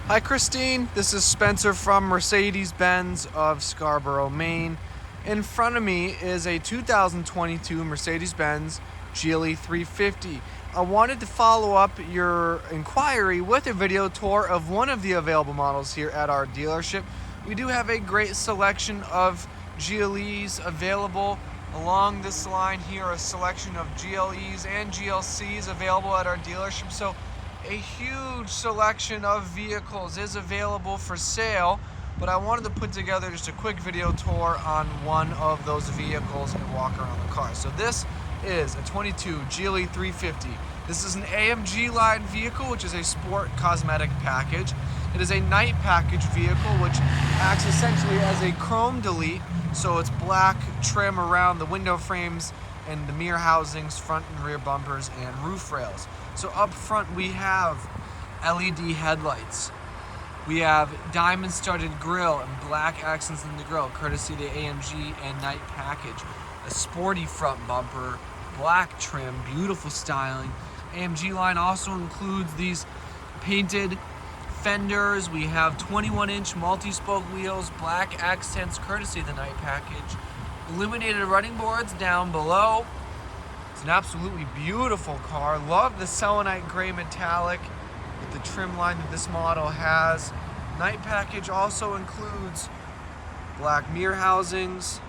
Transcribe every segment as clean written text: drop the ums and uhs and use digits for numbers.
Hi Christine, this is Spencer from Mercedes-Benz of Scarborough, Maine. In front of me is a 2022 Mercedes-Benz GLE 350. I wanted to follow up your inquiry with a video tour of one of the available models here at our dealership. We do have a great selection of GLEs available. Along this line here, a selection of GLEs and GLCs available at our dealership. So a huge selection of vehicles is available for sale, but I wanted to put together just a quick video tour on one of those vehicles and walk around the car. So this is a 22 GLE 350. This is an AMG line vehicle, which is a sport cosmetic package. It is a night package vehicle, which acts essentially as a chrome delete, so it's black trim around the window frames and the mirror housings, front and rear bumpers, and roof rails. So up front we have LED headlights. We have diamond studded grille and black accents in the grille, courtesy of the AMG and night package. A sporty front bumper, black trim, beautiful styling. AMG line also includes these painted fenders. We have 21-inch multi-spoke wheels, black accents, courtesy of the night package. Illuminated running boards down below. It's an absolutely beautiful car. Love the selenite gray metallic with the trim line that this model has. Night package also includes black mirror housings,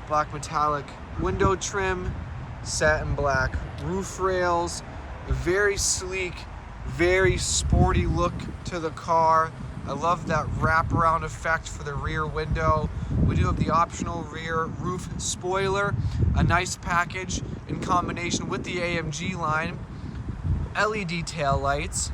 black metallic window trim, satin black roof rails, a very sleek, very sporty look to the car. I love that wraparound effect for the rear window. We do have the optional rear roof spoiler, a nice package in combination with the AMG line. LED tail lights,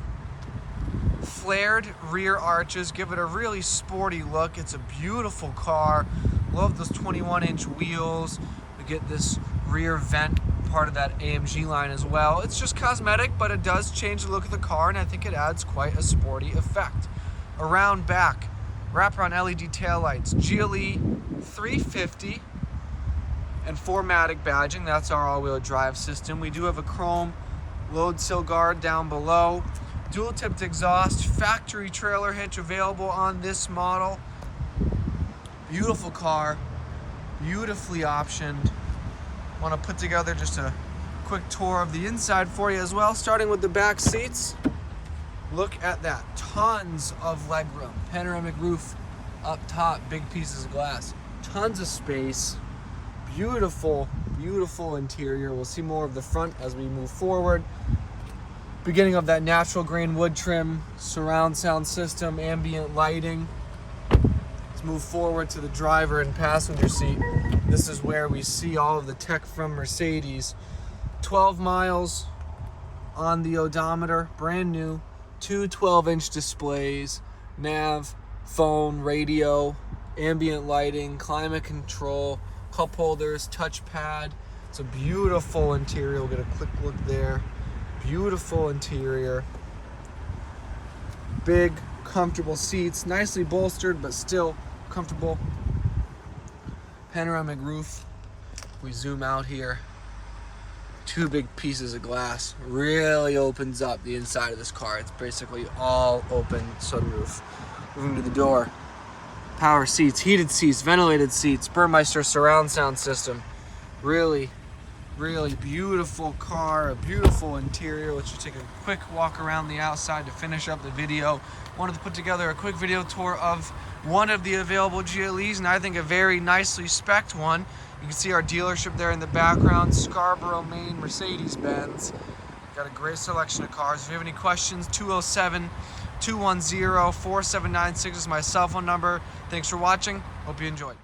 flared rear arches, give it a really sporty look. It's a beautiful car. Love those 21-inch wheels. We get this rear vent, part of that AMG line as well. It's just cosmetic, but it does change the look of the car, and I think it adds quite a sporty effect. Around back, wraparound LED taillights, GLE 350 and 4MATIC badging. That's our all-wheel drive system. We do have a chrome load sill guard down below. Dual tipped exhaust, factory trailer hitch available on this model. Beautiful car, beautifully optioned. Want to put together just a quick tour of the inside for you as well, starting with the back seats. Look at that, tons of legroom. Panoramic roof up top, big pieces of glass. Tons of space, beautiful, beautiful interior. We'll see more of the front as we move forward. Beginning of that natural grain wood trim, surround sound system, ambient lighting. Let's move forward to the driver and passenger seat. This is where we see all of the tech from Mercedes. 12 miles on the odometer, brand new. Two 12-inch displays, nav, phone, radio, ambient lighting, climate control, cup holders, touchpad. It's a beautiful interior. We'll get a quick look there. Beautiful interior. Big, comfortable seats, nicely bolstered, but still comfortable. Panoramic roof. We zoom out here. Two big pieces of glass. Really opens up the inside of this car. It's basically all open sunroof. Moving to the door. Power seats, heated seats, ventilated seats, Burmeister surround sound system. Really, really beautiful car, a beautiful interior. Let's just take a quick walk around the outside to finish up the video. Wanted to put together a quick video tour of one of the available GLEs, and I think a very nicely spec'd one. You can see our dealership there in the background, Scarborough, Maine, Mercedes-Benz. Got a great selection of cars. If you have any questions, 207-210-4796 is my cell phone number. Thanks for watching. Hope you enjoyed.